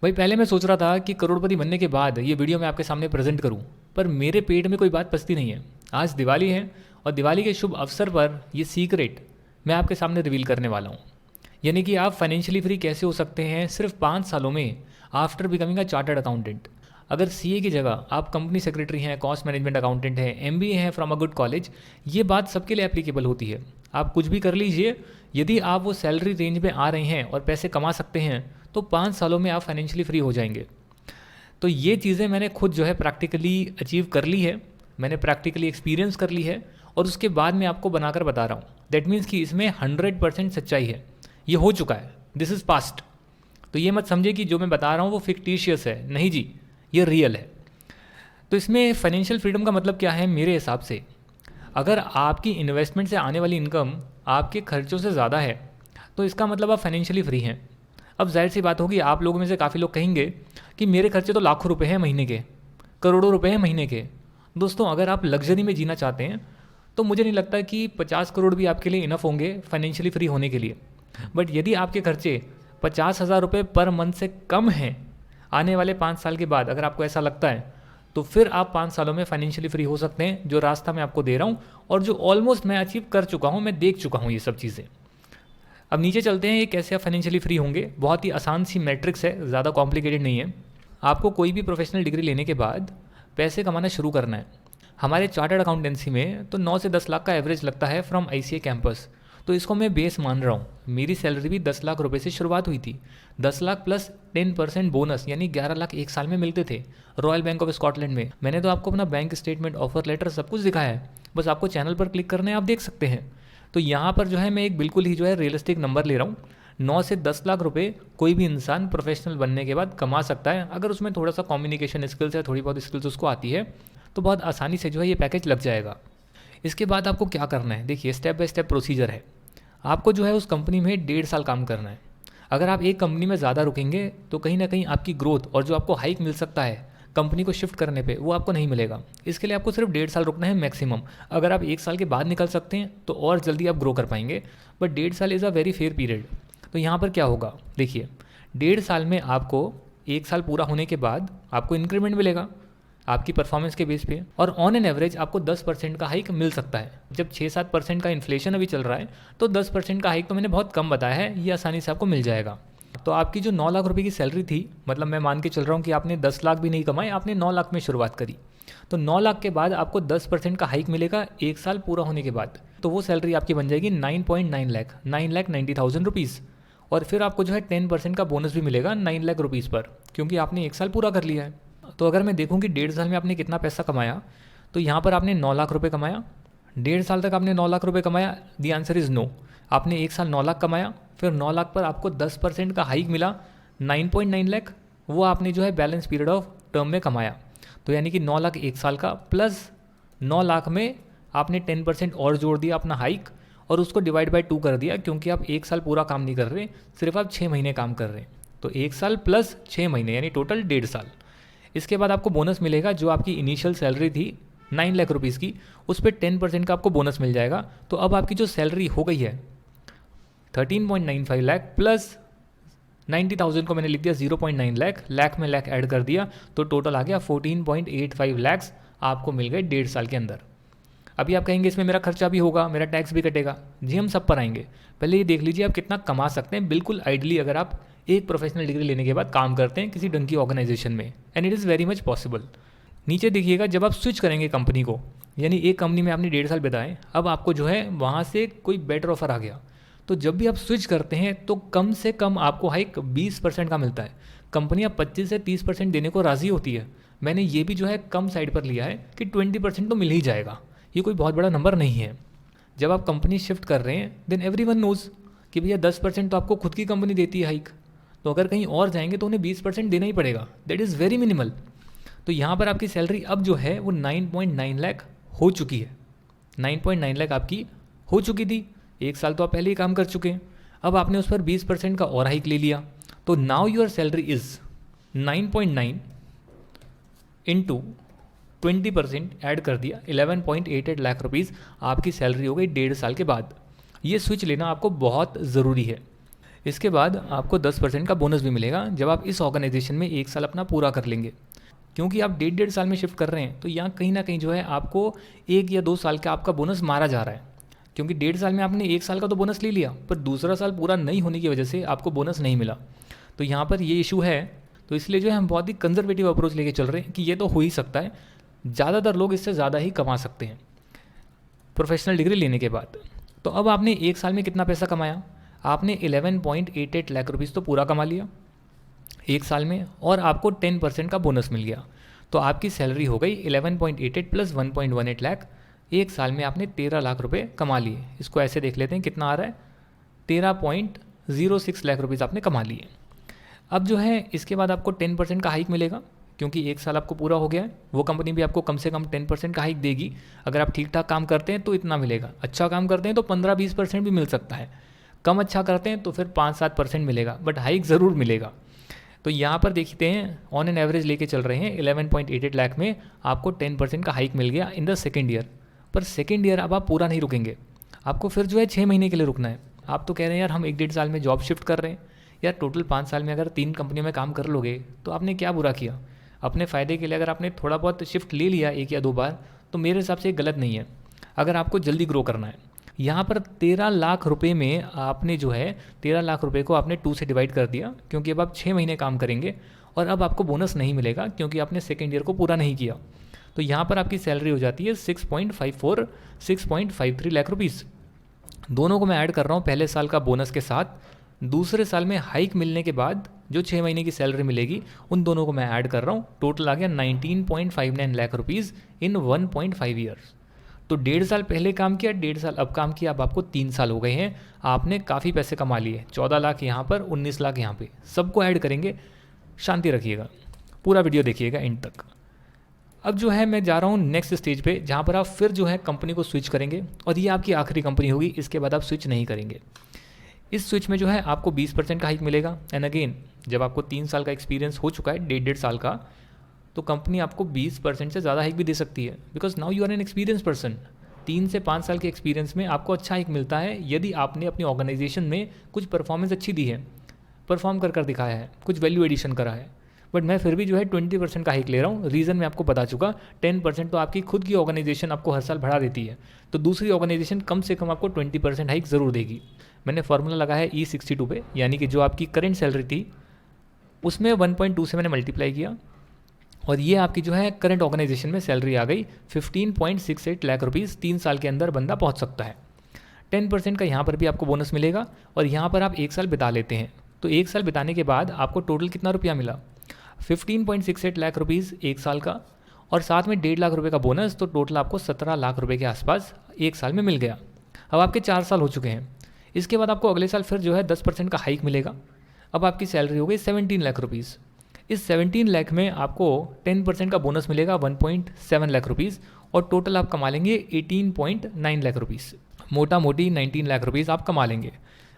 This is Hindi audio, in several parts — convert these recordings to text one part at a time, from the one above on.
भाई पहले मैं सोच रहा था कि करोड़पति बनने के बाद ये वीडियो मैं आपके सामने प्रेजेंट करूं, पर मेरे पेट में कोई बात पचती नहीं है। आज दिवाली है और दिवाली के शुभ अवसर पर ये सीक्रेट मैं आपके सामने रिवील करने वाला हूँ। यानी कि आप फाइनेंशियली फ्री कैसे हो सकते हैं सिर्फ 5 सालों में after becoming a chartered accountant. अगर सीए की जगह आप कंपनी सेक्रेटरी हैं, कॉस्ट मैनेजमेंट अकाउंटेंट हैं, एमबीए हैं फ्रॉम अ गुड कॉलेज, ये बात सबके लिए एप्लीकेबल होती है। आप कुछ भी कर लीजिए, यदि आप वो सैलरी रेंज में आ रहे हैं और पैसे कमा सकते हैं तो 5 सालों में आप फाइनेंशियली फ्री हो जाएंगे। तो ये चीज़ें मैंने खुद जो है प्रैक्टिकली अचीव कर ली है, मैंने प्रैक्टिकली एक्सपीरियंस कर ली है और उसके बाद मैं आपको बनाकर बता रहा हूँ। दैट मीन्स कि इसमें 100% सच्चाई है, ये हो चुका है, दिस इज़ पास्ट। तो ये मत समझिए कि जो मैं बता रहा हूँ वो फिक्टिशियस है, नहीं जी, ये रियल है। तो इसमें फाइनेंशियल फ्रीडम का मतलब क्या है मेरे हिसाब से? अगर आपकी इन्वेस्टमेंट से आने वाली इनकम आपके खर्चों से ज़्यादा है तो इसका मतलब आप फाइनेंशियली फ्री हैं। अब जाहिर सी बात होगी, आप लोगों में से काफ़ी लोग कहेंगे कि मेरे खर्चे तो लाखों रुपए हैं महीने के, करोड़ों रुपए हैं महीने के। दोस्तों, अगर आप लग्जरी में जीना चाहते हैं तो मुझे नहीं लगता कि 50 करोड़ भी आपके लिए इनफ होंगे फाइनेंशियली फ्री होने के लिए। बट यदि आपके खर्चे 50,000 रुपये पर मंथ से कम हैं आने वाले 5 साल के बाद, अगर आपको ऐसा लगता है, तो फिर आप 5 सालों में फाइनेंशियली फ्री हो सकते हैं, जो रास्ता मैं आपको दे रहा हूँ और जो ऑलमोस्ट मैं अचीव कर चुका हूँ, मैं देख चुका हूँ ये सब चीज़ें। अब नीचे चलते हैं, ये कैसे आप फाइनेंशियली फ्री होंगे। बहुत ही आसान सी मैट्रिक्स है, ज़्यादा कॉम्प्लिकेटेड नहीं है। आपको कोई भी प्रोफेशनल डिग्री लेने के बाद पैसे कमाना शुरू करना है। हमारे चार्टर्ड अकाउंटेंसी में तो 9 से 10 लाख का एवरेज लगता है फ्रॉम आईसीए कैंपस। तो इसको मैं बेस मान रहा हूँ। मेरी सैलरी भी 10 लाख रुपए से शुरुआत हुई थी। 10 लाख प्लस 10% बोनस, यानी 11 लाख एक साल में मिलते थे रॉयल बैंक ऑफ स्कॉटलैंड में। मैंने तो आपको अपना बैंक स्टेटमेंट, ऑफर लेटर सब कुछ दिखाया है, बस आपको चैनल पर क्लिक करना है, आप देख सकते हैं। तो यहाँ पर जो है मैं एक बिल्कुल ही जो है रियलिस्टिक नंबर ले रहा हूँ। 9 से 10 लाख रुपए कोई भी इंसान प्रोफेशनल बनने के बाद कमा सकता है। अगर उसमें थोड़ा सा कम्युनिकेशन स्किल्स है, थोड़ी बहुत स्किल्स उसको आती है, तो बहुत आसानी से जो है ये पैकेज लग जाएगा। इसके बाद आपको क्या करना है, देखिए स्टेप बाय स्टेप प्रोसीजर है। आपको जो है उस कंपनी में 1.5 साल काम करना है। अगर आप एक कंपनी में ज़्यादा रुकेंगे तो कहीं ना कहीं आपकी ग्रोथ और जो आपको हाइक मिल सकता है कंपनी को शिफ्ट करने पे, वो आपको नहीं मिलेगा। इसके लिए आपको सिर्फ 1.5 साल रुकना है मैक्सिमम। अगर आप 1 साल के बाद निकल सकते हैं तो और जल्दी आप ग्रो कर पाएंगे, बट 1.5 साल is a very fair period. तो यहाँ पर क्या होगा, देखिए 1.5 साल में आपको 1 साल पूरा होने के बाद आपको इंक्रीमेंट मिलेगा आपकी परफॉर्मेंस के बेस पे, और ऑन एन एवरेज आपको 10% का हाइक मिल सकता है। जब 6-7% का इन्फ्लेशन अभी चल रहा है तो 10% का हाइक तो मैंने बहुत कम बताया है, ये आसानी से आपको मिल जाएगा। तो आपकी जो 9 लाख रुपए की सैलरी थी, मतलब मैं मान के चल रहा हूँ कि आपने 10 लाख भी नहीं कमाए, आपने 9 लाख में शुरुआत करी, तो 9 लाख के बाद आपको 10% का हाइक मिलेगा 1 साल पूरा होने के बाद। तो वो सैलरी आपकी बन जाएगी 9.9 लाख, 9,90,000 रुपीज़। और फिर आपको जो है 10% का बोनस भी मिलेगा 9 लाख रुपीज़ पर, क्योंकि आपने 1 साल पूरा कर लिया है। तो अगर मैं देखूँ कि 1.5 साल में आपने कितना पैसा कमाया, तो यहाँ पर आपने 9 लाख रुपए कमाया। 1.5 साल तक आपने 9 लाख रुपए कमाया, दी आंसर इज़ नो। आपने 1 साल 9 लाख कमाया, फिर 9 लाख पर आपको 10% का हाइक मिला 9.9 लाख, वो आपने जो है बैलेंस पीरियड ऑफ टर्म में कमाया। तो यानी कि 9 लाख 1 साल का प्लस 9 लाख में आपने 10% और जोड़ दिया अपना हाइक, और उसको डिवाइड बाय 2 कर दिया, क्योंकि आप 1 साल पूरा काम नहीं कर रहे, सिर्फ आप 6 महीने काम कर रहे हैं। तो 1 साल प्लस 6 महीने यानी टोटल 1.5 साल। इसके बाद आपको बोनस मिलेगा, जो आपकी इनिशियल सैलरी थी 9 लाख रुपीज़ की, उस पर 10% का आपको बोनस मिल जाएगा। तो अब आपकी जो सैलरी हो गई है 13.95 लाख प्लस 90,000 को मैंने लिख दिया 0.9 लाख, लाख में लाख ऐड कर दिया, तो टोटल आ गया 14.85 लैक्स आपको मिल गए 1.5 साल के अंदर। अभी आप कहेंगे इसमें मेरा खर्चा भी होगा, मेरा टैक्स भी कटेगा। जी, हम सब पर आएंगे। पहले ये देख लीजिए आप कितना कमा सकते हैं बिल्कुल आइडली, अगर आप एक प्रोफेशनल डिग्री लेने के बाद काम करते हैं किसी ढंग की ऑर्गेनाइजेशन में, and it is very much possible. नीचे देखिएगा, जब आप स्विच करेंगे कंपनी को, यानी एक कंपनी में आपने 1.5 साल बिताए, अब आपको जो है वहाँ से कोई बेटर ऑफर आ गया, तो जब भी आप स्विच करते हैं तो कम से कम आपको हाइक 20% का मिलता है। कंपनियाँ 25 से 30% देने को राज़ी होती है। मैंने ये भी जो है कम साइड पर लिया है कि 20% तो मिल ही जाएगा, ये कोई बहुत बड़ा नंबर नहीं है। जब आप कंपनी शिफ्ट कर रहे हैं देन एवरीवन नोज़ कि भैया 10% तो आपको खुद की कंपनी देती है हाइक, तो अगर कहीं और जाएंगे तो उन्हें 20% देना ही पड़ेगा। That is very minimal. तो यहाँ पर आपकी सैलरी अब जो है वो 9.9 लाख हो चुकी है। 9.9 लाख आपकी हो चुकी थी, 1 साल तो आप पहले ही काम कर चुके हैं। अब आपने उस पर 20% का और हाइक ले लिया, तो now your salary is 9.9 into 20% add कर दिया, 11.88 लाख रुपीज़ आपकी सैलरी हो गई 1.5 साल के बाद। ये स्विच लेना आपको बहुत ज़रूरी है। इसके बाद आपको 10% का बोनस भी मिलेगा जब आप इस ऑर्गेनाइजेशन में 1 साल अपना पूरा कर लेंगे। क्योंकि आप 1.5 साल में शिफ्ट कर रहे हैं तो यहाँ कहीं ना कहीं जो है आपको 1 या 2 साल का आपका बोनस मारा जा रहा है। क्योंकि 1.5 साल में आपने 1 साल का तो बोनस ले लिया, पर दूसरा साल पूरा नहीं होने की वजह से आपको बोनस नहीं मिला। तो यहाँ पर ये इशू है। तो इसलिए जो है हम बहुत ही कंजर्वेटिव अप्रोच लेके चल रहे हैं कि ये तो हो ही सकता है, ज़्यादातर लोग इससे ज़्यादा ही कमा सकते हैं प्रोफेशनल डिग्री लेने के बाद। तो अब आपने 1 साल में कितना पैसा कमाया? आपने 11.88 लाख रुपीज़ तो पूरा कमा लिया 1 साल में, और आपको 10% का बोनस मिल गया। तो आपकी सैलरी हो गई 11.88 प्लस 1.18 लाख। 1 साल में आपने 13 लाख रुपए कमा लिए। इसको ऐसे देख लेते हैं कितना आ रहा है, 13.06 लाख रुपीज़ आपने कमा लिए। अब जो है इसके बाद आपको 10% का हाइक मिलेगा, क्योंकि 1 साल आपको पूरा हो गया है। वो कंपनी भी आपको कम से कम 10% का हाइक देगी। अगर आप ठीक ठाक काम करते हैं तो इतना मिलेगा, अच्छा काम करते हैं तो 15-20% भी मिल सकता है, कम अच्छा करते हैं तो फिर 5-7% मिलेगा, बट हाइक ज़रूर मिलेगा। तो यहाँ पर देखते हैं ऑन एन एवरेज लेके चल रहे हैं 11.88 लाख में आपको 10% का हाइक मिल गया इन द सेकेंड ईयर। पर सेकेंड ईयर अब आप पूरा नहीं रुकेंगे, आपको फिर जो है 6 महीने के लिए रुकना है। आप तो कह रहे हैं यार हम 1-1.5 साल में जॉब शिफ्ट कर रहे हैं। यार टोटल 5 साल में अगर 3 कंपनियों में काम कर लोगे तो आपने क्या बुरा किया? अपने फ़ायदे के लिए अगर आपने थोड़ा बहुत शिफ्ट ले लिया 1 या 2 बार तो मेरे हिसाब से गलत नहीं है, अगर आपको जल्दी ग्रो करना है। यहाँ पर 13 लाख रुपए में आपने जो है 13 लाख रुपए को आपने 2 से डिवाइड कर दिया, क्योंकि अब आप 6 महीने काम करेंगे और अब आपको बोनस नहीं मिलेगा क्योंकि आपने सेकेंड ईयर को पूरा नहीं किया। तो यहाँ पर आपकी सैलरी हो जाती है 6.53 लाख रुपीज़। दोनों को मैं ऐड कर रहा हूँ पहले साल का बोनस के साथ, दूसरे साल में हाइक मिलने के बाद जो 6 महीने की सैलरी मिलेगी उन दोनों को मैं ऐड कर रहा हूँ। टोटल आ गया 19.59 लाख रुपीज़ इन 1.5 ईयर्स। तो 1.5 साल पहले काम किया, 1.5 साल अब काम किया, अब आपको 3 साल हो गए हैं, आपने काफ़ी पैसे कमा लिए। 14 लाख यहाँ पर, 19 लाख यहाँ पे, सबको ऐड करेंगे। शांति रखिएगा, पूरा वीडियो देखिएगा एंड तक। अब जो है मैं जा रहा हूँ नेक्स्ट स्टेज पे, जहाँ पर आप फिर जो है कंपनी को स्विच करेंगे और ये आपकी आखिरी कंपनी होगी, इसके बाद आप स्विच नहीं करेंगे। इस स्विच में जो है आपको 20% का हाइक मिलेगा। एंड अगेन जब आपको 3 साल का एक्सपीरियंस हो चुका है, 1.5 साल का, तो कंपनी आपको 20% से ज़्यादा हाइक भी दे सकती है, because now you are an experience person. 3 से 5 साल के एक्सपीरियंस में आपको अच्छा हाइक मिलता है यदि आपने अपनी ऑर्गेनाइजेशन में कुछ परफॉर्मेंस अच्छी दी है, परफॉर्म कर दिखाया है, कुछ वैल्यू एडिशन करा है। बट मैं फिर भी जो है 20% का हाइक ले रहा हूँ। रीज़न मैं आपको बता चुका, 10% तो आपकी खुद की ऑर्गेनाइजेशन आपको हर साल बढ़ा देती है, तो दूसरी ऑर्गेनाइजेशन कम से कम आपको 20% हाइक ज़रूर देगी। मैंने फार्मूला लगाया है E62 पे, यानी कि जो आपकी करंट सैलरी थी उसमें 1.2 से मैंने मल्टीप्लाई किया और ये आपकी जो है करंट ऑर्गेनाइजेशन में सैलरी आ गई 15.68 लाख रुपीज़। 3 साल के अंदर बंदा पहुंच सकता है। 10% का यहाँ पर भी आपको बोनस मिलेगा और यहाँ पर आप 1 साल बिता लेते हैं, तो 1 साल बिताने के बाद आपको टोटल कितना रुपया मिला? 15.68 लाख रुपीज़ 1 साल का, और साथ में 1.5 लाख रुपये का बोनस, तो टोटल आपको 17 लाख रुपये के आसपास 1 साल में मिल गया। अब आपके 4 साल हो चुके हैं। इसके बाद आपको अगले साल फिर जो है 10% का हाइक मिलेगा। अब आपकी सैलरी हो गई 17 लाख रुपीज़। इस 17 लाख में आपको 10% का बोनस मिलेगा 1.7 लाख रुपीज़, और टोटल आप कमा लेंगे 18.9 लाख रुपीज़। मोटा मोटी 19 लाख रुपीज़ आप कमा लेंगे।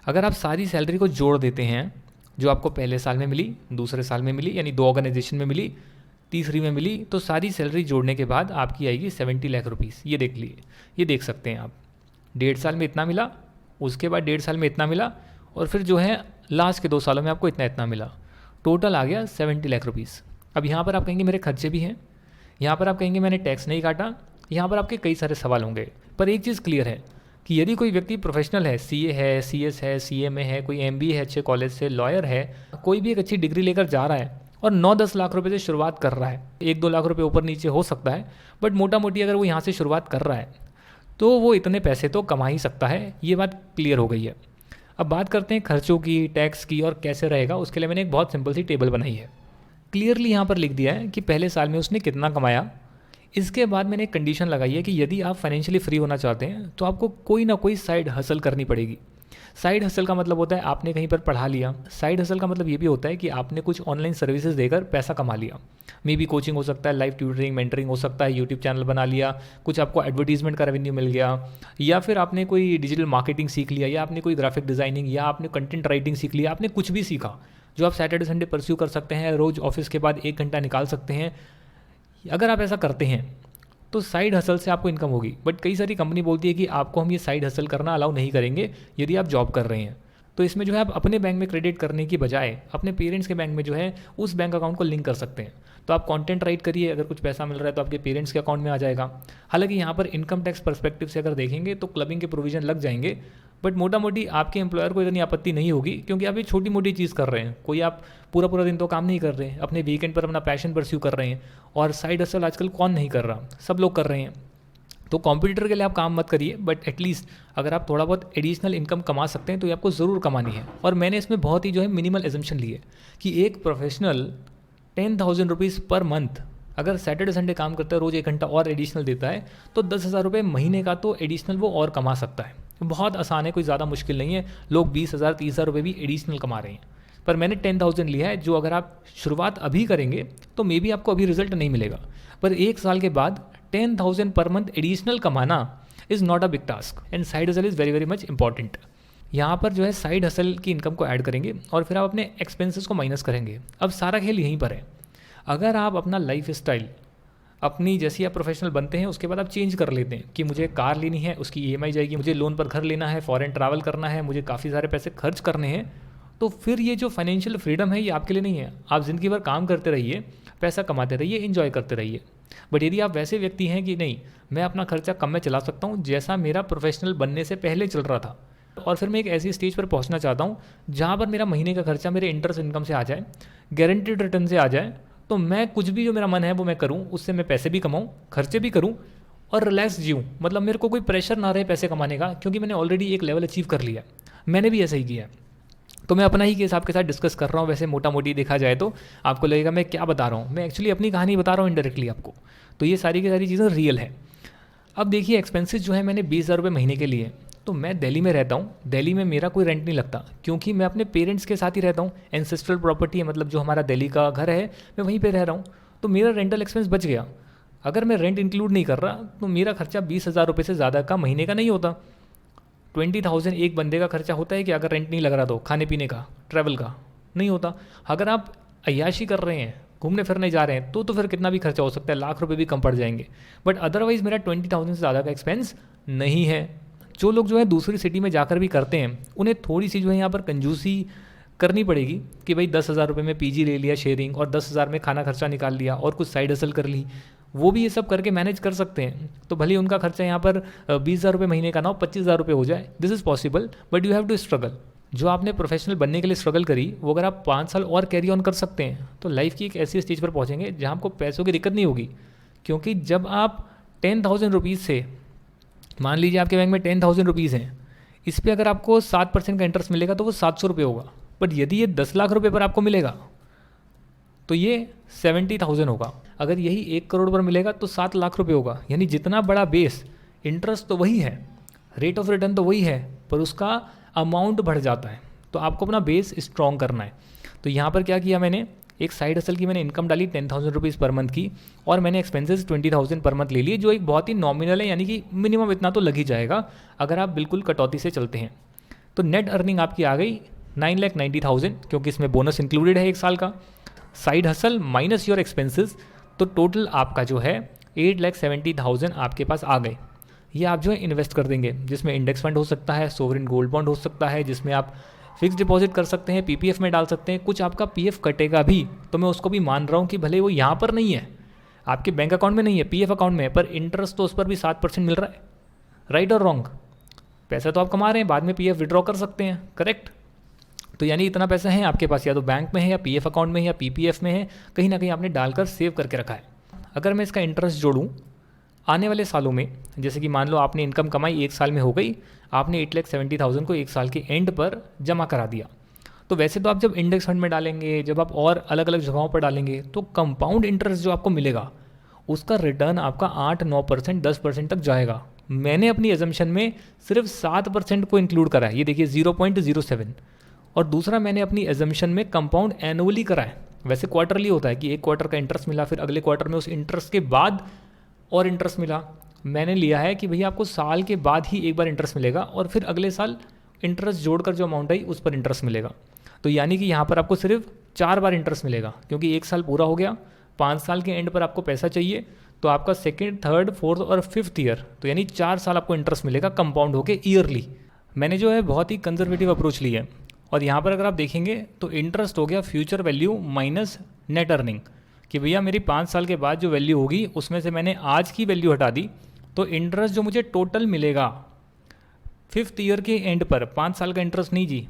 अगर आप सारी सैलरी को जोड़ देते हैं जो आपको पहले साल में मिली, दूसरे साल में मिली, यानी 2 ऑर्गेनाइजेशन में मिली, तीसरी में मिली, तो सारी सैलरी जोड़ने के बाद आपकी आएगी 70 लाख रुपीज़। ये देख लिए, ये देख सकते हैं आप। 1.5 साल में इतना मिला, उसके बाद 1.5 साल में इतना मिला, और फिर जो है लास्ट के 2 सालों में आपको इतना मिला। टोटल आ गया 70 लाख रुपीज़। अब यहाँ पर आप कहेंगे मेरे खर्चे भी हैं, यहाँ पर आप कहेंगे मैंने टैक्स नहीं काटा, यहाँ पर आपके कई सारे सवाल होंगे। पर एक चीज़ क्लियर है कि यदि कोई व्यक्ति प्रोफेशनल है, CA है, CS है, CMA है, कोई MBA है अच्छे कॉलेज से, लॉयर है, कोई भी एक अच्छी डिग्री लेकर जा रहा है और 9-10 लाख रुपए से शुरुआत कर रहा है, 1-2 लाख रुपए ऊपर नीचे हो सकता है, बट मोटा मोटी अगर वो यहाँ से शुरुआत कर रहा है तो वो इतने पैसे तो कमा ही सकता है। ये बात क्लियर हो गई है। अब बात करते हैं खर्चों की, टैक्स की, और कैसे रहेगा। उसके लिए मैंने एक बहुत सिंपल सी टेबल बनाई है। क्लियरली यहाँ पर लिख दिया है कि पहले साल में उसने कितना कमाया। इसके बाद मैंने एक कंडीशन लगाई है कि यदि आप फाइनेंशियली फ्री होना चाहते हैं तो आपको कोई ना कोई साइड हसल करनी पड़ेगी। साइड हसल का मतलब होता है आपने कहीं पर पढ़ा लिया। साइड हसल का मतलब ये भी होता है कि आपने कुछ ऑनलाइन सर्विसेज देकर पैसा कमा लिया। मे बी कोचिंग हो सकता है, लाइव ट्यूटरिंग, मेंटरिंग हो सकता है, यूट्यूब चैनल बना लिया, कुछ आपको एडवर्टीजमेंट का रेवेन्यू मिल गया, या फिर आपने कोई डिजिटल मार्केटिंग सीख लिया, या आपने कोई ग्राफिक डिज़ाइनिंग, या आपने कंटेंट राइटिंग सीख लिया। आपने कुछ भी सीखा जो आप सैटरडे संडे परस्यू कर सकते हैं, रोज़ ऑफिस के बाद 1 घंटा निकाल सकते हैं। अगर आप ऐसा करते हैं तो साइड हसल से आपको इनकम होगी। बट कई सारी कंपनी बोलती है कि आपको हम ये साइड हसल करना अलाउ नहीं करेंगे यदि आप जॉब कर रहे हैं। तो इसमें जो है आप अपने बैंक में क्रेडिट करने की बजाय अपने पेरेंट्स के बैंक में जो है उस बैंक अकाउंट को लिंक कर सकते हैं। तो आप कंटेंट राइट करिए, अगर कुछ पैसा मिल रहा है तो आपके पेरेंट्स के अकाउंट में आ जाएगा। हालांकि यहाँ पर इनकम टैक्स पर्सपेक्टिव से अगर देखेंगे तो क्लबिंग के प्रोविजन लग जाएंगे, बट मोटा मोटी आपके एम्प्लॉयर को इतनी आपत्ति नहीं होगी, क्योंकि आप ये छोटी मोटी चीज़ कर रहे हैं। कोई आप पूरा पूरा दिन तो काम नहीं कर रहे हैं, अपने वीकेंड पर अपना पैशन परस्यू कर रहे हैं। और साइड हसल आजकल कौन नहीं कर रहा, सब लोग कर रहे हैं। तो कॉम्पिटिटर के लिए आप काम मत करिए, बट एटलीस्ट अगर आप थोड़ा बहुत एडिशनल इनकम कमा सकते हैं तो ये आपको ज़रूर कमानी है। और मैंने इसमें बहुत ही जो है मिनिमल एजम्पशन ली है कि एक प्रोफेशनल 10,000 रुपीज़ पर मंथ अगर सैटरडे संडे काम करता है, रोज़ 1 घंटा और एडिशनल देता है, तो 10,000 रुपये महीने का तो एडिशनल वो और कमा सकता है। बहुत आसान है, कोई ज़्यादा मुश्किल नहीं है। लोग 20,000 30,000 रुपये भी एडिशनल कमा रहे हैं, पर मैंने 10,000 लिया है, जो अगर आप शुरुआत अभी करेंगे तो मे बी आपको अभी रिजल्ट नहीं मिलेगा, पर 1 साल के बाद 10,000 पर मंथ एडिशनल कमाना is not a big task and side hustle is very very much important. यहाँ पर जो है साइड हसल की इनकम को ऐड करेंगे और फिर आप अपने एक्सपेंसेस को माइनस करेंगे। अब सारा खेल यहीं पर है। अगर आप अपना लाइफ स्टाइल अपनी जैसी आप प्रोफेशनल बनते हैं उसके बाद आप चेंज कर लेते हैं कि मुझे कार लेनी है, उसकी EMI जाएगी, मुझे लोन पर घर लेना है, फॉरेन ट्रैवल करना है, मुझे काफ़ी सारे पैसे खर्च करने हैं, तो फिर ये जो फाइनेंशियल फ्रीडम है ये आपके लिए नहीं है। आप ज़िंदगी भर काम करते रहिए, पैसा कमाते रहिए, एंजॉय करते रहिए। बट यदि आप वैसे व्यक्ति हैं कि नहीं, मैं अपना खर्चा कम में चला सकता हूँ जैसा मेरा प्रोफेशनल बनने से पहले चल रहा था, और फिर मैं एक ऐसी स्टेज पर पहुँचना चाहता हूँ जहाँ पर मेरा महीने का खर्चा मेरे इंटरेस्ट इनकम से आ जाए, गारंटीड रिटर्न से आ जाए, तो मैं कुछ भी जो मेरा मन है वो मैं करूँ, उससे मैं पैसे भी कमाऊँ, खर्चे भी करूँ और रिलैक्स जीऊँ। मतलब मेरे को कोई प्रेशर ना रहे पैसे कमाने का, क्योंकि मैंने ऑलरेडी एक लेवल अचीव कर लिया। मैंने भी ऐसा ही किया। तो मैं अपना ही केस आपके साथ डिस्कस कर रहा हूँ। वैसे मोटा मोटी देखा जाए तो आपको लगेगा मैं क्या बता रहा हूँ, मैं एक्चुअली अपनी कहानी बता रहा हूँ इनडायरेक्टली आपको। तो ये सारी की सारी चीज़ें रियल है। अब देखिए एक्सपेंसेस जो है मैंने 20,000 रुपये महीने के लिए, तो मैं दिल्ली में रहता हूँ। दिल्ली में मेरा कोई रेंट नहीं लगता, क्योंकि मैं अपने पेरेंट्स के साथ ही रहता हूँ। एंसेस्ट्रल प्रॉपर्टी है, मतलब जो हमारा दिल्ली का घर है मैं वहीं पे रह रहा हूँ, तो मेरा रेंटल एक्सपेंस बच गया। अगर मैं रेंट इंक्लूड नहीं कर रहा तो मेरा खर्चा 20,000 रुपये से ज़्यादा का महीने का नहीं होता। 20,000 एक बंदे का खर्चा होता है कि अगर रेंट नहीं लग रहा तो खाने पीने का, ट्रैवल का नहीं होता। अगर आप अय्याशी कर रहे हैं, घूमने फिरने जा रहे हैं, तो फिर कितना भी खर्चा हो सकता है, लाख रुपए भी कम पड़ जाएंगे। बट अदरवाइज़ मेरा 20,000 से ज़्यादा का एक्सपेंस नहीं है। जो लोग जो है दूसरी सिटी में जाकर भी करते हैं, उन्हें थोड़ी सी जो है यहाँ पर कंजूसी करनी पड़ेगी कि भाई 10,000 रुपये में PG ले लिया शेयरिंग, और 10,000 में खाना खर्चा निकाल लिया, और कुछ साइड हसल कर ली। वो भी ये सब करके मैनेज कर सकते हैं। तो भले उनका खर्चा यहाँ पर 20,000 रुपये महीने का ना हो, 25,000 रुपये हो जाए, this is possible, but you have to struggle. जो आपने प्रोफेशनल बनने के लिए स्ट्रगल करी, वो अगर आप 5 साल और कैरी ऑन कर सकते हैं, तो लाइफ की एक ऐसी स्टेज पर पहुँचेंगे जहाँ आपको पैसों की दिक्कत नहीं होगी। क्योंकि जब आप 10,000 रुपीज़ से, मान लीजिए आपके बैंक में 10,000 रुपीज़ हैं, इस पर अगर आपको 7% का इंटरेस्ट मिलेगा तो वो 700 रुपये होगा। बट यदि ये 10 लाख रुपये पर आपको मिलेगा तो ये 70,000 होगा। अगर यही 1 करोड़ पर मिलेगा तो 7 लाख रुपये होगा। यानी जितना बड़ा बेस, इंटरेस्ट तो वही है, रेट ऑफ रिटर्न तो वही है, पर उसका अमाउंट बढ़ जाता है। तो आपको अपना बेस स्ट्रॉन्ग करना है। तो यहाँ पर क्या किया मैंने, एक साइड हसल की मैंने इनकम डाली 10,000 रुपीज़ पर मंथ की, और मैंने एक्सपेंसेस 20,000 पर मंथ ले लिए, जो एक बहुत ही नॉमिनल है, यानी कि मिनिमम इतना तो लग ही जाएगा अगर आप बिल्कुल कटौती से चलते हैं। तो नेट अर्निंग आपकी आ गई 9,90,000, क्योंकि इसमें बोनस इंक्लूडेड है 1 साल का। Side hustle minus your expenses, तो टोटल आपका जो है 8,70,000 आपके पास आ गए। ये आप जो है इन्वेस्ट कर देंगे, जिसमें इंडेक्स फंड हो सकता है, सोवरेन गोल्ड बॉन्ड हो सकता है, जिसमें आप फिक्स डिपॉजिट कर सकते हैं, PPF में डाल सकते हैं। कुछ आपका PF कटेगा भी, तो मैं उसको भी मान रहा हूँ कि भले वो यहाँ पर नहीं है, आपके बैंक अकाउंट में नहीं है, PF अकाउंट में है, पर इंटरेस्ट तो उस पर भी 7% मिल रहा है। राइट और रॉन्ग? पैसा तो आप कमा रहे हैं, बाद में PF विड्रॉ कर सकते हैं, करेक्ट? तो यानी इतना पैसा है आपके पास, या तो बैंक में है, या PF अकाउंट में है, या PPF में है, कहीं ना कहीं आपने डालकर सेव करके रखा है। अगर मैं इसका इंटरेस्ट जोड़ूँ आने वाले सालों में, जैसे कि मान लो आपने इनकम कमाई 1 साल में हो गई, आपने 8,70,000 को 1 साल के एंड पर जमा करा दिया, तो वैसे तो आप जब इंडेक्स फंड में डालेंगे, जब आप और अलग अलग जगहों पर डालेंगे, तो कंपाउंड इंटरेस्ट जो आपको मिलेगा उसका रिटर्न आपका 8-9%, 10% तक जाएगा। मैंने अपनी एजम्पशन में सिर्फ 7% को इंक्लूड करा है, ये देखिए 0.07। और दूसरा, मैंने अपनी एजम्पशन में कंपाउंड एनुअली करा है। वैसे क्वार्टरली होता है कि 1 क्वार्टर का इंटरेस्ट मिला, फिर अगले क्वार्टर में उस इंटरेस्ट के बाद और इंटरेस्ट मिला। मैंने लिया है कि भैया आपको साल के बाद ही एक बार इंटरेस्ट मिलेगा, और फिर अगले साल इंटरेस्ट जोड़कर जो अमाउंट आई उस पर इंटरेस्ट मिलेगा। तो यानी कि यहाँ पर आपको सिर्फ 4 बार इंटरेस्ट मिलेगा, क्योंकि 1 साल पूरा हो गया, 5 साल के एंड पर आपको पैसा चाहिए, तो आपका 2nd, 3rd, 4th और 5th ईयर, तो यानी 4 साल आपको इंटरेस्ट मिलेगा कंपाउंड होके ईयरली। मैंने जो है बहुत ही कंजर्वेटिव अप्रोच ली है, और यहाँ पर अगर आप देखेंगे तो इंटरेस्ट हो गया future value minus net earning, कि भैया मेरी 5 साल के बाद जो वैल्यू होगी उसमें से मैंने आज की वैल्यू हटा दी, तो इंटरेस्ट जो मुझे टोटल मिलेगा 5th ईयर के एंड पर, 5 साल का इंटरेस्ट नहीं जी,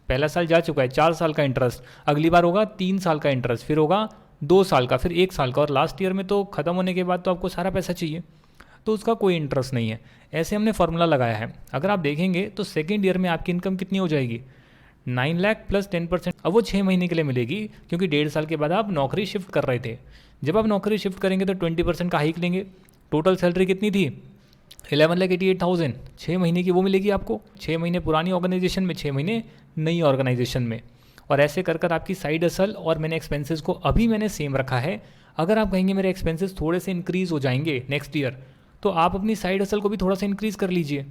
पहला साल जा चुका है, 4 साल का इंटरेस्ट, अगली बार होगा 3 साल का इंटरेस्ट, फिर होगा 2 साल का, फिर 1 साल का, और लास्ट ईयर में तो ख़त्म होने के बाद तो आपको सारा पैसा चाहिए, तो उसका कोई इंटरेस्ट नहीं है। ऐसे हमने फार्मूला लगाया है। अगर आप देखेंगे तो सेकेंड ईयर में आपकी इनकम कितनी हो जाएगी, 9 लाख प्लस 10%। अब वो 6 महीने के लिए मिलेगी, क्योंकि 1.5 साल के बाद आप नौकरी शिफ्ट कर रहे थे। जब आप नौकरी शिफ्ट करेंगे तो 20% का हाइक लेंगे। टोटल सैलरी कितनी थी, 11,88,000, 6 महीने की वो मिलेगी आपको, 6 महीने पुरानी ऑर्गेनाइजेशन में, 6 महीने नई ऑर्गेनाइजेशन में। और ऐसे कर कर आपकी साइड हसल और मैंने एक्सपेंसेस को अभी मैंने सेम रखा है। अगर आप कहेंगे मेरे एक्सपेंसेस थोड़े से इंक्रीज़ हो जाएंगे नेक्स्ट ईयर, तो आप अपनी साइड हसल को भी थोड़ा सा इंक्रीज़ कर लीजिए,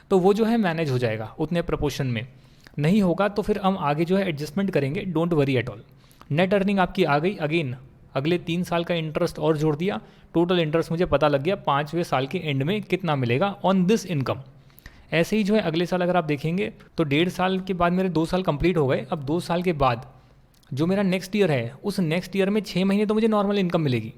तो वो जो है मैनेज हो जाएगा उतने प्रपोर्शन में। नहीं होगा तो फिर हम आगे जो है एडजस्टमेंट करेंगे, don't worry at all. Net earning आपकी आ गई, अगेन अगले 3 साल का इंटरेस्ट और जोड़ दिया, टोटल इंटरेस्ट मुझे पता लग गया 5वें साल के एंड में कितना मिलेगा ऑन दिस इनकम। ऐसे ही जो है अगले साल अगर आप देखेंगे तो 1.5 साल के बाद मेरे 2 साल कंप्लीट हो गए। अब 2 साल के बाद जो मेरा नेक्स्ट ईयर है, उस नेक्स्ट ईयर में 6 महीने तो मुझे नॉर्मल इनकम मिलेगी।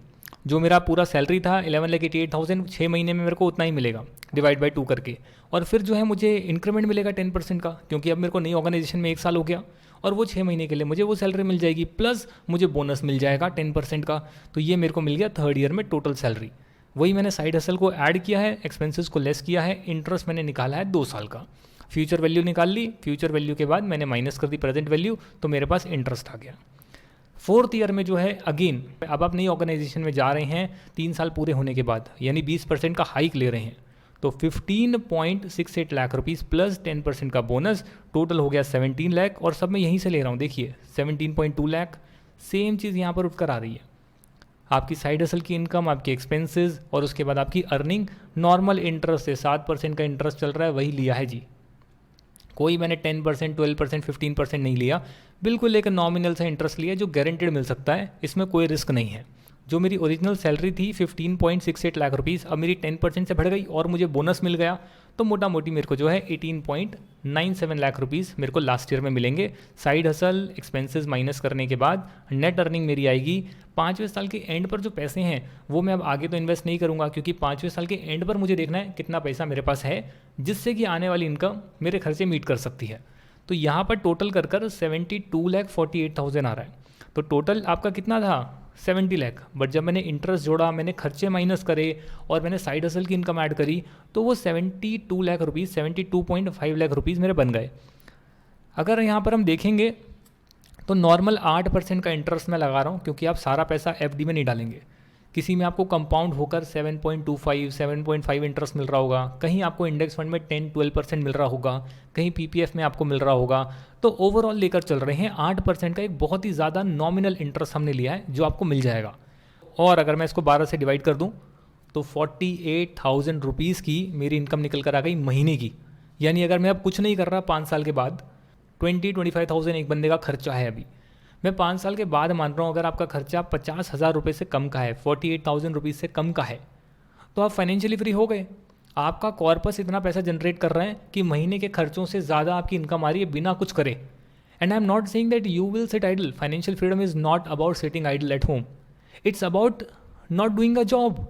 जो मेरा पूरा सैलरी था 11,88,000, 6 महीने में मेरे को उतना ही मिलेगा डिवाइड बाई 2 करके। और फिर जो है मुझे इंक्रीमेंट मिलेगा 10% का, क्योंकि अब मेरे को नई ऑर्गेनाइजेशन में 1 साल हो गया, और वो 6 महीने के लिए मुझे वो सैलरी मिल जाएगी, प्लस मुझे बोनस मिल जाएगा 10% का। तो ये मेरे को मिल गया 3rd ईयर में टोटल सैलरी। वही मैंने साइड हसल को ऐड किया है, एक्सपेंसेस को लेस किया है, इंटरेस्ट मैंने निकाला है 2 साल का, फ्यूचर वैल्यू निकाल ली, फ्यूचर वैल्यू के बाद मैंने माइनस कर दी प्रेजेंट वैल्यू, तो मेरे पास इंटरेस्ट आ गया। 4th ईयर में जो है अगेन अब आप नई ऑर्गेनाइजेशन में जा रहे हैं 3 साल पूरे होने के बाद, यानी 20% का हाइक ले रहे हैं, तो 15.68 लाख रुपीज़ प्लस 10% का बोनस, टोटल हो गया 17 लाख। और सब मैं यहीं से ले रहा हूँ, देखिए 17.2 लाख, सेम चीज़ यहाँ पर उठकर आ रही है। आपकी साइड हसल की इनकम, आपके एक्सपेंसेस और उसके बाद आपकी अर्निंग, नॉर्मल इंटरेस्ट से 7% का इंटरेस्ट चल रहा है, वही लिया है जी। कोई मैंने 10%, 12%, 15% नहीं लिया, बिल्कुल एक नॉमिनल सा इंटरेस्ट लिया जो गारंटेड मिल सकता है, इसमें कोई रिस्क नहीं है। जो मेरी ओरिजिनल सैलरी थी 15.68 लाख रुपीज़, अब मेरी 10% से बढ़ गई और मुझे बोनस मिल गया, तो मोटा मोटी मेरे को जो है 18.97 लाख रुपीज़ मेरे को लास्ट ईयर में मिलेंगे। साइड हसल एक्सपेंसेस माइनस करने के बाद नेट अर्निंग मेरी आएगी। 5वें साल के एंड पर जो पैसे हैं वो मैं अब आगे तो इन्वेस्ट नहीं करूँगा, क्योंकि 5वें साल के एंड पर मुझे देखना है कितना पैसा मेरे पास है, जिससे कि आने वाली इनकम मेरे खर्चे मीट कर सकती है। तो यहाँ पर टोटल कर 72,48,000 आ रहा है। तो टोटल आपका कितना था, 70 लाख, बट जब मैंने इंटरेस्ट जोड़ा, मैंने खर्चे माइनस करे और मैंने साइड हसल की इनकम ऐड करी, तो वो 72 लाख रुपीज़, 72.5 लाख रुपीज़ मेरे बन गए। अगर यहाँ पर हम देखेंगे तो नॉर्मल 8% का इंटरेस्ट मैं लगा रहा हूँ, क्योंकि आप सारा पैसा एफडी में नहीं डालेंगे। किसी में आपको कंपाउंड होकर 7.25, 7.5 इंटरेस्ट मिल रहा होगा, कहीं आपको इंडेक्स फंड में 10-12% मिल रहा होगा, कहीं पीपीएफ में आपको मिल रहा होगा। तो ओवरऑल लेकर चल रहे हैं 8% का एक बहुत ही ज़्यादा नॉमिनल इंटरेस्ट हमने लिया है, जो आपको मिल जाएगा। और अगर मैं इसको 12 से डिवाइड कर दूँ तो 48,000 रुपीज़ की मेरी इनकम निकल कर आ गई महीने की। यानी अगर मैं अब कुछ नहीं कर रहा 5 साल के बाद, 20-25,000 एक बंदे का खर्चा है अभी। मैं 5 साल के बाद मान रहा हूँ अगर आपका खर्चा 50,000 रुपये से कम का है, 48,000 रुपीज़ से कम का है, तो आप फाइनेंशियली फ्री हो गए। आपका कॉर्पस इतना पैसा जनरेट कर रहे हैं कि महीने के खर्चों से ज़्यादा आपकी इनकम आ रही है बिना कुछ करे। And I am not saying that you will sit idle. Financial freedom is not about sitting idle at home, it's about not doing a job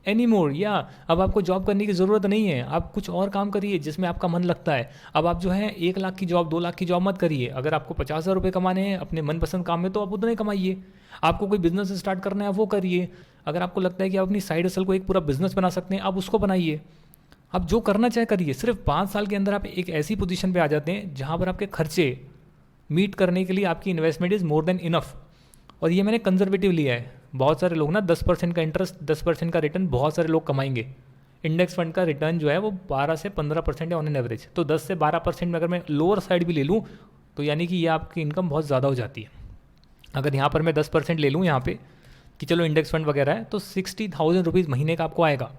any more. या अब आपको जॉब करने की ज़रूरत नहीं है, आप कुछ और काम करिए जिसमें आपका मन लगता है। अब आप जो है 1 लाख की जॉब, 2 लाख की जॉब मत करिए। अगर आपको 50,000 रुपये कमाने हैं अपने मनपसंद काम में, तो आप उतने कमाइए। आपको कोई बिजनेस स्टार्ट करना है वो करिए। अगर आपको लगता है कि आप अपनी साइड हसल को एक पूरा बिजनेस बना सकते हैं, आप उसको बनाइए। आप जो करना चाहे करिए। सिर्फ 5 साल के अंदर आप एक ऐसी पोजीशन पे आ जाते हैं जहाँ पर आपके खर्चे मीट करने के लिए आपकी investment is more than enough. और ये मैंने कंजर्वेटिव लिया है। बहुत सारे लोग ना 10% का इंटरेस्ट, 10% का रिटर्न बहुत सारे लोग कमाएंगे। इंडेक्स फंड का रिटर्न जो है वो 12 से 15% है ऑन एन एवरेज। तो 10 से 12% में अगर मैं लोअर साइड भी ले लूँ तो यानी कि ये आपकी इनकम बहुत ज़्यादा हो जाती है। अगर यहाँ पर मैं 10% ले लूँ यहाँ पे कि चलो इंडेक्स फंड वगैरह है, तो 60,000 रुपीज़ महीने का आपको आएगा।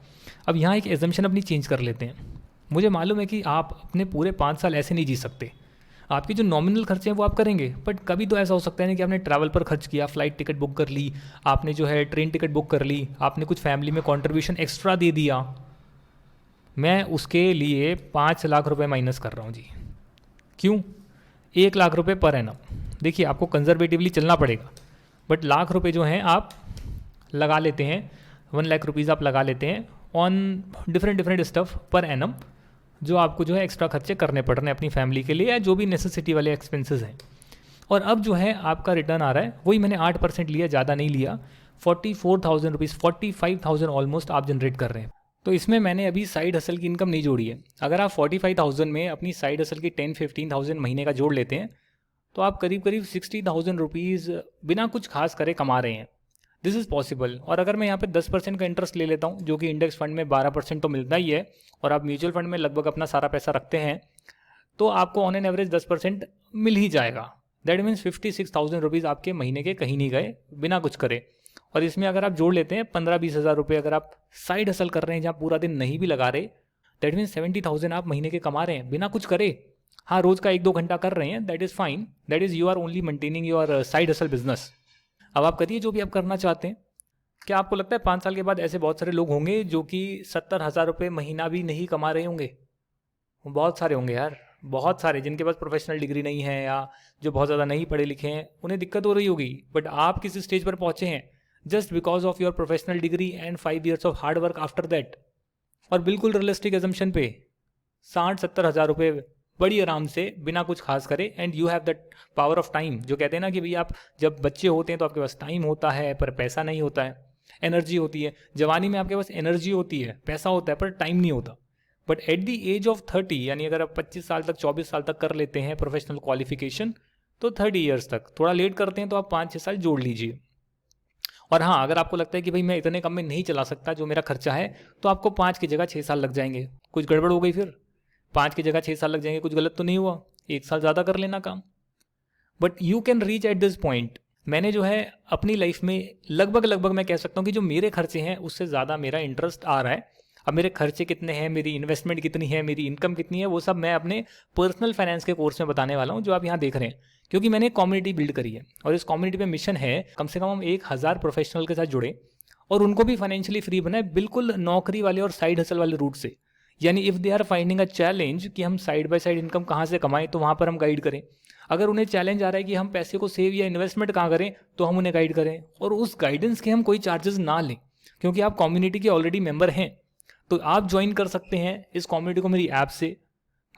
अब यहाँ एक एजम्पशन अपनी चेंज कर लेते हैं। मुझे मालूम है कि आप अपने पूरे 5 साल ऐसे नहीं जी सकते। आपकी जो नॉमिनल खर्चे हैं वो आप करेंगे, बट कभी तो ऐसा हो सकता है ना कि आपने ट्रैवल पर खर्च किया, फ्लाइट टिकट बुक कर ली, आपने जो है ट्रेन टिकट बुक कर ली, आपने कुछ फैमिली में कंट्रीब्यूशन एक्स्ट्रा दे दिया, मैं उसके लिए 5 लाख रुपए माइनस कर रहा हूँ जी। क्यों? 1 लाख रुपए पर एनम। देखिए आपको कंजर्वेटिवली चलना पड़ेगा, बट लाख रुपए जो हैं आप लगा लेते हैं, 1 लाख रुपीज़ आप लगा लेते हैं on different stuff per annum, जो आपको जो है एक्स्ट्रा खर्चे करने पड़ रहे हैं अपनी फैमिली के लिए, या जो भी नेसेसिटी वाले एक्सपेंसेस हैं। और अब जो है आपका रिटर्न आ रहा है, वही मैंने 8% लिया, ज़्यादा नहीं लिया, 44,000 रुपीज़, 45,000 ऑलमोस्ट आप जनरेट कर रहे हैं। तो इसमें मैंने अभी साइड हसल की इनकम नहीं जोड़ी है। अगर आप 45,000 में अपनी साइड हसल की 10-15,000 महीने का जोड़ लेते हैं तो आप करीब करीब 60,000 रुपीज़ बिना कुछ खास करे कमा रहे हैं। This is possible. और अगर मैं यहाँ पे 10% का इंटरेस्ट ले लेता हूँ, जो कि इंडेक्स फंड में 12% तो मिलता ही है, और आप म्यूचुअल फंड में लगभग अपना सारा पैसा रखते हैं, तो आपको ऑन एन एवरेज 10% मिल ही जाएगा। दैट मीन्स 56,000 रुपीज़ आपके महीने के कहीं नहीं गए बिना कुछ करे। और इसमें अगर आप जोड़ लेते हैं 15-20 हज़ार रुपये, अगर आप साइड हसल कर रहे हैं जहाँ पूरा दिन नहीं भी लगा रहे, दैट मीन्स 70,000 आप महीने के कमा रहे हैं बिना कुछ करे। हाँ, रोज़ का 1-2 घंटा कर रहे हैं, that is fine, that is you are only maintaining your side hustle business. अब आप करिए जो भी आप करना चाहते हैं। क्या आपको लगता है 5 साल के बाद ऐसे बहुत सारे लोग होंगे जो कि 70,000 रुपये महीना भी नहीं कमा रहे होंगे? बहुत सारे होंगे यार, बहुत सारे, जिनके पास प्रोफेशनल डिग्री नहीं है या जो बहुत ज़्यादा नहीं पढ़े लिखे हैं, उन्हें दिक्कत हो रही होगी। बट आप किस स्टेज पर पहुँचे हैं just because of your professional degree and 5 years of hard work after that. और बिल्कुल रियलिस्टिक एजम्पशन पे 60-70 हज़ार रुपये बड़ी आराम से बिना कुछ खास करे, and you have that power of time. जो कहते हैं ना कि भाई आप जब बच्चे होते हैं तो आपके पास टाइम होता है पर पैसा नहीं होता है, एनर्जी होती है। जवानी में आपके पास एनर्जी होती है, पैसा होता है पर टाइम नहीं होता। But at the age of 30, यानी अगर आप 25 साल तक 24 साल तक कर लेते हैं प्रोफेशनल क्वालिफिकेशन, तो 30 years तक, थोड़ा लेट करते हैं तो आप 5-6 साल जोड़ लीजिए। और हाँ, अगर आपको लगता है कि भाई मैं इतने कम में नहीं चला सकता जो मेरा खर्चा है, तो आपको 5 की जगह 6 साल लग जाएंगे। कुछ गड़बड़ हो गई फिर 5 की जगह 6 साल लग जाएंगे, कुछ गलत तो नहीं हुआ, 1 साल ज़्यादा कर लेना काम। But you can reach at this point. मैंने जो है अपनी लाइफ में लगभग मैं कह सकता हूँ कि जो मेरे खर्चे हैं उससे ज़्यादा मेरा इंटरेस्ट आ रहा है। अब मेरे खर्चे कितने हैं, मेरी इन्वेस्टमेंट कितनी है, मेरी इनकम कितनी है, वो सब मैं अपने पर्सनल फाइनेंस के कोर्स में बताने वाला हूँ, जो आप यहाँ देख रहे हैं। क्योंकि मैंने कम्युनिटी बिल्ड करी है, और इस कम्युनिटी पे मिशन है कम से कम हम 1,000 प्रोफेशनल के साथ जुड़े और उनको भी फाइनेंशियली फ्री बनाए, बिल्कुल नौकरी वाले और साइड हसल वाले रूट से। यानी if they are finding a challenge कि हम साइड बाय साइड इनकम कहाँ से कमाएं, तो वहाँ पर हम गाइड करें। अगर उन्हें चैलेंज आ रहा है कि हम पैसे को सेव या इन्वेस्टमेंट कहाँ करें, तो हम उन्हें गाइड करें, और उस गाइडेंस के हम कोई चार्जेस ना लें, क्योंकि आप कम्युनिटी के ऑलरेडी मेंबर हैं। तो आप ज्वाइन कर सकते हैं इस कम्युनिटी को मेरी ऐप से।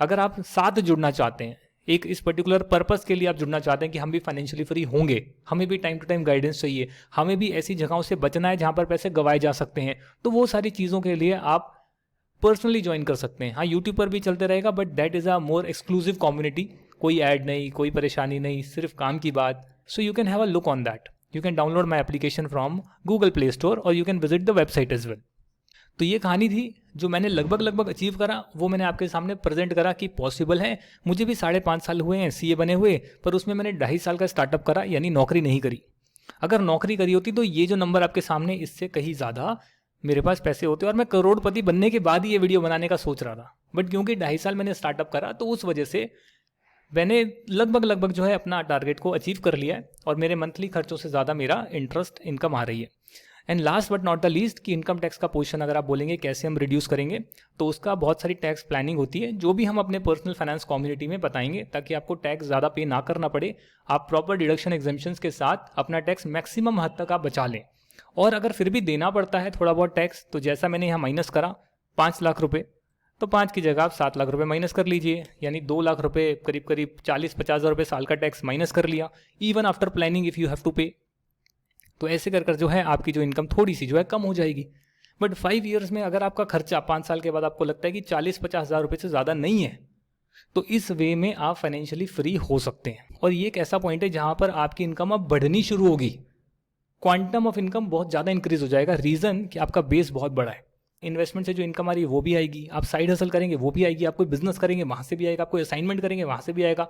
अगर आप साथ जुड़ना चाहते हैं, एक इस पर्टिकुलर पर्पस के लिए आप जुड़ना चाहते हैं कि हम भी फाइनेंशियली फ्री होंगे, हमें भी टाइम टू टाइम गाइडेंस चाहिए, हमें भी ऐसी जगहों से बचना है जहाँ पर पैसे गंवाए जा सकते हैं, तो वो सारी चीज़ों के लिए आप पर्सनली ज्वाइन कर सकते हैं। हाँ, यूट्यूब पर भी चलते रहेगा, but that is a more exclusive community. कोई ऐड नहीं, कोई परेशानी नहीं, सिर्फ काम की बात। So you can have a look on that. You can download my application from Google Play Store, और you can visit the website as well. तो ये कहानी थी जो मैंने लगभग अचीव करा, वो मैंने आपके सामने प्रेजेंट करा कि पॉसिबल है। मुझे भी 5.5 साल हुए हैं सीए बने हुए, पर उसमें मैंने 2.5 साल का स्टार्टअप करा, यानी नौकरी नहीं करी। अगर नौकरी करी होती तो ये जो नंबर आपके सामने, इससे कहीं ज़्यादा मेरे पास पैसे होते, और मैं करोड़पति बनने के बाद ही ये वीडियो बनाने का सोच रहा था। बट क्योंकि 2.5 साल मैंने स्टार्टअप करा, तो उस वजह से मैंने लगभग जो है अपना टारगेट को अचीव कर लिया है, और मेरे मंथली खर्चों से ज़्यादा मेरा इंटरेस्ट इनकम आ रही है। And last but not the least, कि इनकम टैक्स का पोर्शन अगर आप बोलेंगे कैसे हम रिड्यूस करेंगे, तो उसका बहुत सारी टैक्स प्लानिंग होती है, जो भी हम अपने पर्सनल फाइनेंस कम्युनिटी में बताएंगे, ताकि आपको टैक्स ज़्यादा पे ना करना पड़े। आप प्रॉपर डिडक्शन एग्जेम्पशंस के साथ अपना टैक्स मैक्सिमम हद तक आप बचा लें। और अगर फिर भी देना पड़ता है थोड़ा बहुत टैक्स, तो जैसा मैंने यहाँ माइनस करा 5 लाख रुपये, तो 5 की जगह आप 7 लाख रुपये माइनस कर लीजिए, यानी 2 लाख रुपये, करीब 40-50 हज़ार रुपये साल का टैक्स माइनस कर लिया, even after planning if you have to pay. तो ऐसे कर जो है आपकी जो इनकम थोड़ी सी जो है कम हो जाएगी। बट 5 years में अगर आपका खर्चा 5 साल के बाद आपको लगता है कि 40-50 हज़ार रुपये से ज़्यादा नहीं है, तो इस वे में आप फाइनेंशियली फ्री हो सकते हैं। और ये एक ऐसा पॉइंट है जहाँ पर आपकी इनकम अब बढ़नी शुरू होगी, क्वांटम ऑफ इनकम बहुत ज़्यादा इंक्रीज हो जाएगा। रीज़न कि आपका बेस बहुत बड़ा है, इन्वेस्टमेंट से जो इनकम आ रही है वो भी आएगी, आप साइड हसल करेंगे वो भी आएगी, आप कोई बिजनेस करेंगे वहाँ से भी आएगा, आप कोई असाइनमेंट करेंगे वहाँ से भी आएगा,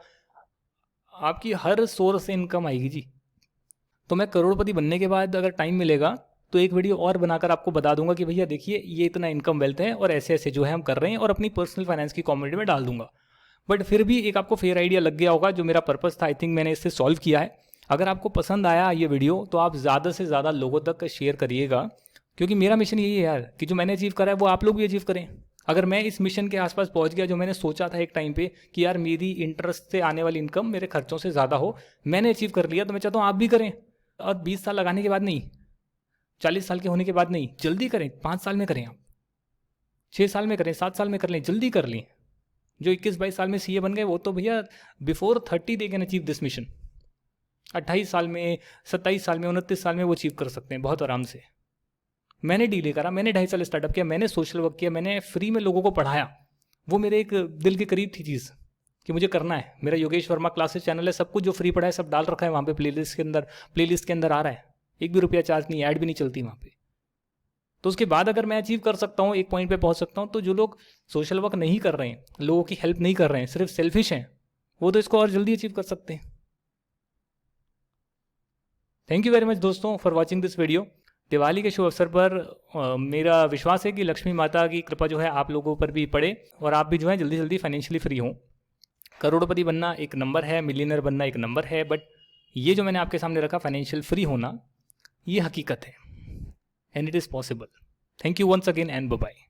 आपकी हर सोर्स से इनकम आएगी जी। तो मैं करोड़पति बनने के बाद अगर टाइम मिलेगा तो एक वीडियो और बनाकर आपको बता दूंगा कि भैया देखिए ये इतना इनकम वेल्थ है और ऐसे ऐसे जो है हम कर रहे हैं, और अपनी पर्सनल फाइनेंस की कम्युनिटी में डाल दूंगा। बट फिर भी एक आपको फेयर आइडिया लग गया होगा, जो मेरा पर्पस था आई थिंक मैंने इससे सॉल्व किया है। अगर आपको पसंद आया ये वीडियो तो आप ज़्यादा से ज़्यादा लोगों तक शेयर करिएगा, क्योंकि मेरा मिशन यही है यार कि जो मैंने अचीव करा है वो आप लोग भी अचीव करें। अगर मैं इस मिशन के आसपास पहुंच गया जो मैंने सोचा था एक टाइम पे कि यार मेरी इंटरेस्ट से आने वाली इनकम मेरे खर्चों से ज़्यादा हो, मैंने अचीव कर लिया, तो मैं चाहता हूँ आप भी करें। और 20 साल लगाने के बाद नहीं, 40 साल के होने के बाद नहीं, जल्दी करें, 5 साल में करें, आप 6 साल में करें, 7 साल में कर लें, जल्दी कर लें। जो 21-22 साल में सीए बन गए वो तो भैया before 30 they can achieve this mission. 28 साल में, 27 साल में, 29 साल में वो अचीव कर सकते हैं बहुत आराम से। मैंने डीले करा, मैंने 2.5 साल स्टार्टअप किया, मैंने सोशल वर्क किया, मैंने फ्री में लोगों को पढ़ाया। वो मेरे एक दिल के करीब थी चीज़ कि मुझे करना है। मेरा योगेश वर्मा क्लासेस चैनल है, सब कुछ जो फ्री पढ़ा है सब डाल रखा है वहाँ पे, प्लेलिस्ट के अंदर आ रहा है, एक भी रुपया चार्ज नहीं, ऐड भी नहीं चलती वहाँ पे। तो उसके बाद अगर मैं अचीव कर सकता हूँ, एक पॉइंट पे पहुँच सकता हूँ, तो जो लोग सोशल वर्क नहीं कर रहे हैं, लोगों की हेल्प नहीं कर रहे हैं, सिर्फ सेल्फिश हैं, वो तो इसको और जल्दी अचीव कर सकते हैं। थैंक यू वेरी मच दोस्तों for watching this video. Diwali के शुभ अवसर पर मेरा विश्वास है कि लक्ष्मी माता की कृपा जो है आप लोगों पर भी पड़े और आप भी जो है जल्दी जल्दी फाइनेंशियली फ्री हों। करोड़पति बनना एक नंबर है, मिलियनर बनना एक नंबर है, बट ये जो मैंने आपके सामने रखा फाइनेंशियल फ्री होना, ये हकीकत है and it is possible. Thank you once again and bye bye.